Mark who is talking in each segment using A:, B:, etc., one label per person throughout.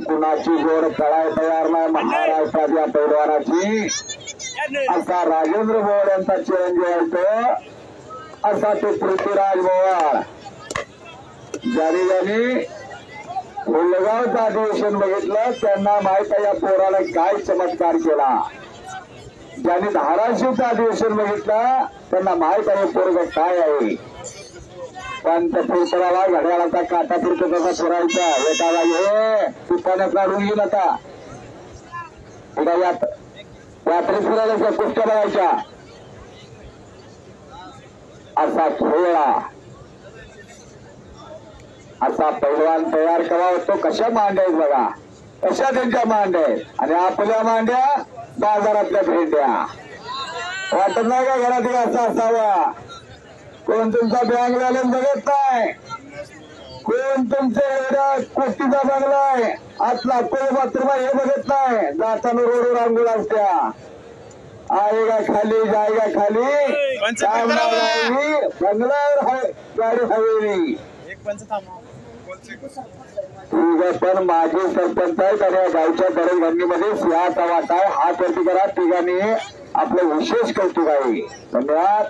A: कुणाची जोड कळाय तयार नाही महाराष्ट्राच्या पैलवानाची असा राजेंद्र मोहोळ यांचा चिरंजीव आहे तो असा तो पृथ्वीराज मोहोळ ज्याने ज्याने फुलगावचं अधिवेशन बघितलं त्यांना माहित आहे या पोराला काय चमत्कार केला. ज्यांनी धाराशिवचं अधिवेशन बघितलं त्यांना माहित आहे पोरग काय आहे. पण त्या फिरतराला घड्याळाचा काटा फिरतो तसा फिरायचा एकाला हे पिठाण्यात काढून घेऊन आता पुढे यात्रेत फिरायला कुस्त्या बघायच्या असा खेळला. असा पैलवान तयार करावा होतो. कशा मांड्या आहेत बघा कशा त्यांच्या मांड्या आहेत आणि आपल्या मांड्या बाजारातल्या भेंड्या. वाटत नाही का घरात असा असावा. कोण तुमचा बँक बॅलन्स बघत नाही. कोण तुमच्या कुस्तीचा बंगलाय आतला कोण बाथरूम हे बघत नाही. जाताना रोडवर आंघोळ असत्या आएगा खाली जाएगा खाली बंगल्यावर गाडी हवेली. ठीक आहे पण माझे सरपंच आहेत आणि गावच्या दरेक गंडीमध्ये सिंहाचा वाटा आहे. हात वरती करा तिघांनी आपलं विशेष कौतुक आहे. धन्यवाद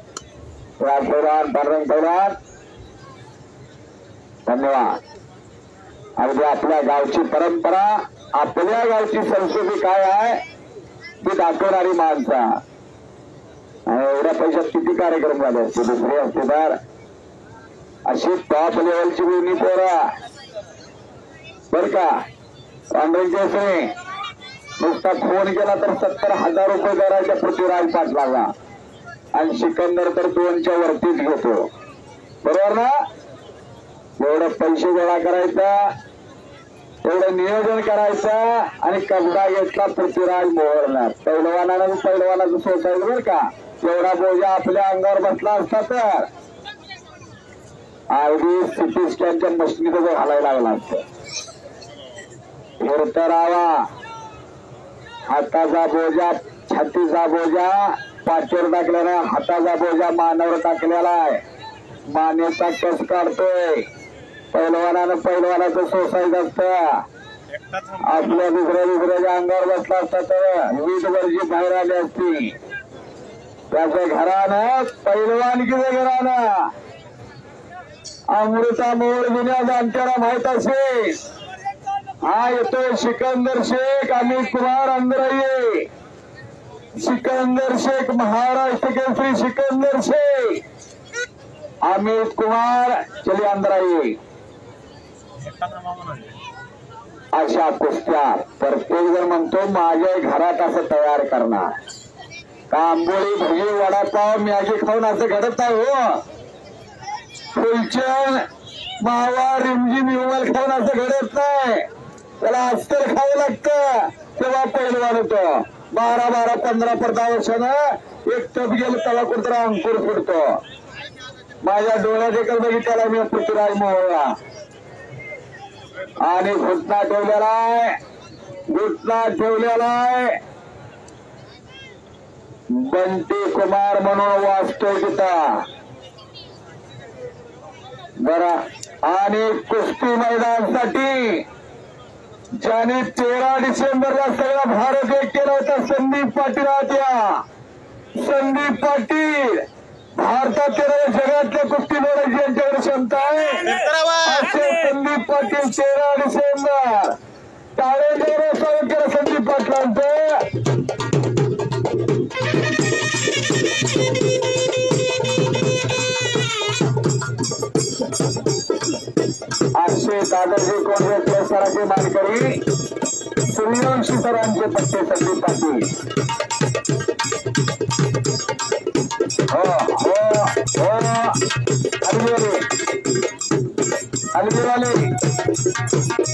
A: धन्यवाद. अगदी आपल्या गावची परंपरा आपल्या गावची संस्कृती काय आहे ती दाखवणारी माणसा. एवढ्या पैशात किती कार्यक्रम झाले असते दुसरे असतेदार अशी टॉप लेवलची गुणी पोरा बर का. पांढरे नुसता फोन केला तर 70,000 रुपये दराच्या पृथ्वीराज पाटलाला आणि सिकंदर तर 2च्या वरतीच घेतो बरोबर ना. एवढं पैसे गोळा करायचा एवढं नियोजन करायचं आणि कबडा घेतला पृथ्वीराज मोहोळला. पैलवानाचं सोसायचं बरं का. एवढा बोजा आपल्या अंगावर बसला असता तर अगदी सिटी स्कॅनच्या मशिनीत घालायला लागला असतं. फिरत राहावा हाताचा बोजा छातीचा बोजा पाठीवर टाकलेला हाताचा बोजा मानावर टाकलेला आहे. मानेचा कस काढतोय पैलवानाचं सोसायचं असतं. आपल्या दुसऱ्याच्या अंगावर बसला असता तर वीट वरची बाहेर आली असती. त्याच्या घरानं पैलवानकीचं घरानं अमृता मोहोळ जुन्या जाणत्याला माहित असेल. हा येतोय सिकंदर शेख अमित कुमार अंदराये. सिकंदर शेख महाराष्ट्र केसरी सिकंदर शेख अमित कुमार चले अंदराये. अशा कुस्त्या प्रत्येक जण म्हणतो माझ्या घरात असं तयार करणार का. आंबोळी भजी वडापाव मॅगी खाऊन असं घडत नाही हो. फुलचंद मावा रिमझिम विमल खाऊन असं घडत नाही. त्याला अस्तर खावं लागतं तेव्हा पैलवान होतं. 12 15 वर्षानं एक टप गेलं तेव्हा कुठतरा अंकुर फुटतो. माझ्या डोळ्यात एकच बघितल्याला मी पृथ्वीराज मोहोळला आणि घुटना ठेवलेला आहे बंटी कुमार म्हणून वाचतोय तिथं बरा. आणि कुस्ती मैदानासाठी ज्याने 13 डिसेंबरला सगळा भारत एक केला होता संदीप पाटील होत्या. संदीप पाटील भारतातील जगातल्या कुस्ती लढायची यांच्याकडे क्षमता आहे असे संदीप पाटील 13 डिसेंबर टाळेजोर स्वागत केलं संदीप पाटलांचं. असे दादाजी कोंढरे सरांचे मानकरी सूर्यवंशी सरांचे पट्टे संदीप पाटील. हो हो हो हलगीवाले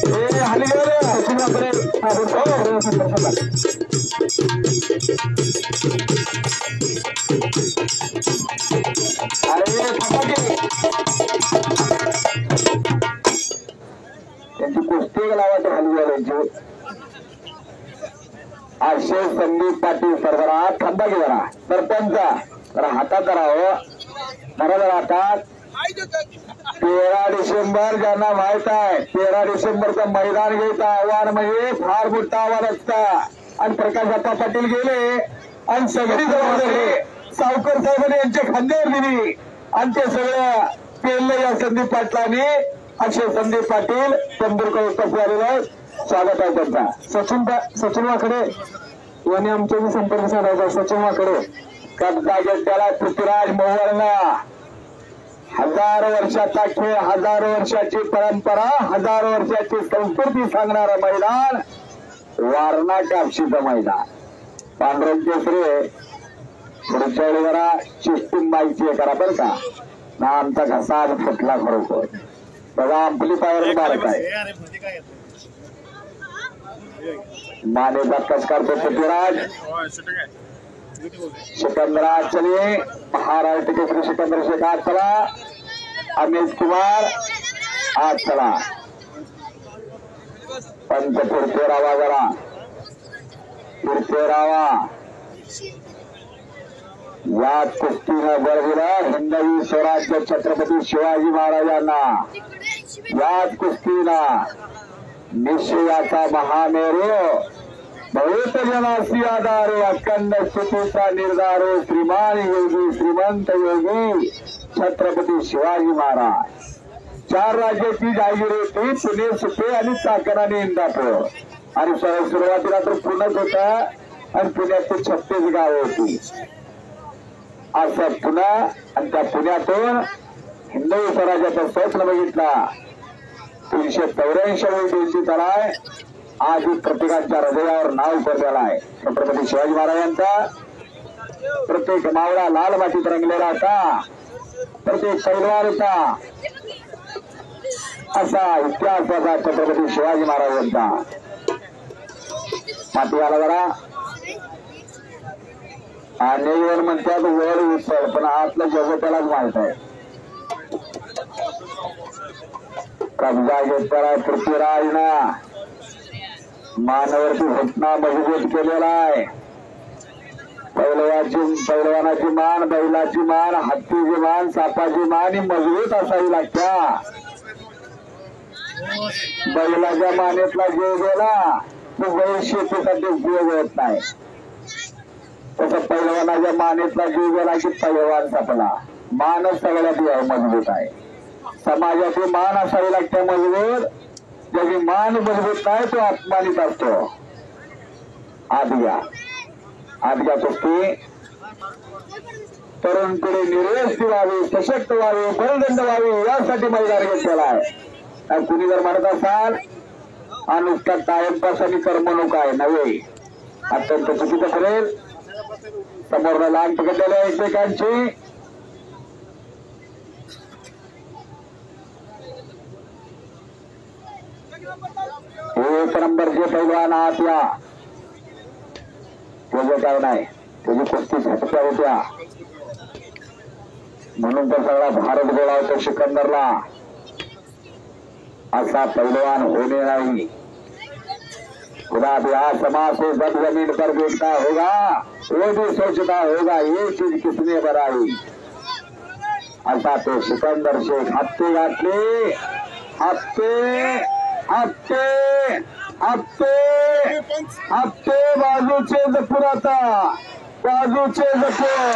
A: हे हलगीवाले त्यांची कुस्ती लावायची हलगीवाल्यांची. असे संदीप पाटील सरदारा थांबा की जरा सरपंच जरा हातात धरा हो जरा हातात 13 डिसेंबर ज्यांना माहित आहे 13 डिसेंबरचं मैदान घ्यायचं आव्हान म्हणजे फार मोठं आव्हान असतं आणि प्रकाश अप्पा पाटील गेले आणि सगळी जबाबदारी सावकर साहेबांनी यांच्या खांद्यावर दिली आणि ते सगळं पेरलं या संदीप पाटलांनी. असे संदीप पाटील तेंडुलकर उपस्थित झालेले स्वागत आहे त्यांचा. सचिन वाकडे यांनी आमच्याशी संपर्क साधायचा. सचिन वाकडे कब्जा घेतलेला पृथ्वीराज मोहोळला 1000 वर्षाचा खेळ 1000 वर्षाची परंपरा 1000 वर्षाची संस्कृती सांगणारं मैदान वारणा कापशीचं मैदान. पांडुरंग केसरी पुढच्या वेळी जरा सिस्टीम माहिती करा बरं का ना आमचा घसा आज फुटला खरोखर. बघा अम्प्लिफायर बारक आहे मानेचा कस करतो पृथ्वीराज. सिकंदराज चलिए महाराष्ट्र केसरी सिकंदर शेख आज चला. अमित कुमार आज चला. पंच पुढचे रावा जरा पुढचे रावा. या कुस्तीनं बळ दिलं हिंदवी स्वराज्य छत्रपती शिवाजी महाराजांना. याच कुस्तीनं निश्चयाचा महामेरू बहुत जनासी आधारो अखंड स्थितीचा निर्धारो श्रीमान योगी श्रीमंत योगी छत्रपती शिवाजी महाराज. 4 राज्याची जागीर होती पुणे सुपे आणि चाकण आणि इंदापूर आणि सुरुवातीला तर पुणेच होता आणि पुण्यात 36 गावं होती. असं पुन्हा आणि त्या पुण्यातून हिंदवी स्वराज्याचा स्वप्न बघितला. 384 दिवशी तलाय आज प्रत्येकाच्या हृदयावर नाव पडलेला आहे छत्रपती शिवाजी महाराजांचा. प्रत्येक मावळा लाल मातीत रंगलेला होता. प्रत्येक पैलवान होता. असा इतिहास होता छत्रपती शिवाजी महाराजांचा. माती आला जरा आणि वर म्हणतात वर उचल पण आतलं जग त्यालाच माहित आहे. कब्जा घेतला पृथ्वीराजनं मानवरती घटना मजबूत केलेला आहे. पैलवानाची मान बैलाची मान हत्तीची मान सापाची मान ही मजबूत असावी लागत्या. बैलाच्या मानेतला जीव गेला तो बैल शेतीसाठी उपयोग होत नाही. तसं पैलवानाच्या मानेतला जीव गेला की पैलवान सापला. मानच सगळ्यात मजबूत आहे. समाजाची मान असावी लागते मजबूत. ज्याची मान मजबूत नाही तो अपमानित असतो. आदग्या कुस्ती तरुण पिढी निर्वेश व्हावी सशक्त व्हावी बलदंड व्हावी यासाठी मैदान घेतलेला आहे. कुणी जर म्हणत असाल हा नुसता टाइमपास आणि करमणूक आहे नव्हे अत्यंत चुकीचं करेल. समोर लाग पकडलेल्या एकमेकांची एक नंबरचे पैलवान आहात या त्याचं काय नाही त्याची कुस्ती झटक्या होत्या म्हणून तर सगळा भारत गोळा होतो सिकंदरला. असा पैलवान होणे नाही. खुदा भी समाज से जब जमीन पर बैठता होगा वो भी सोचता होगा ये चीज किसने बनाई. असा तो सिकंदर शेख हत्ते घातले हत्ते हत्ते हत्ते हत्ते बाजूचे जपूर आता बाजूचे जपूर.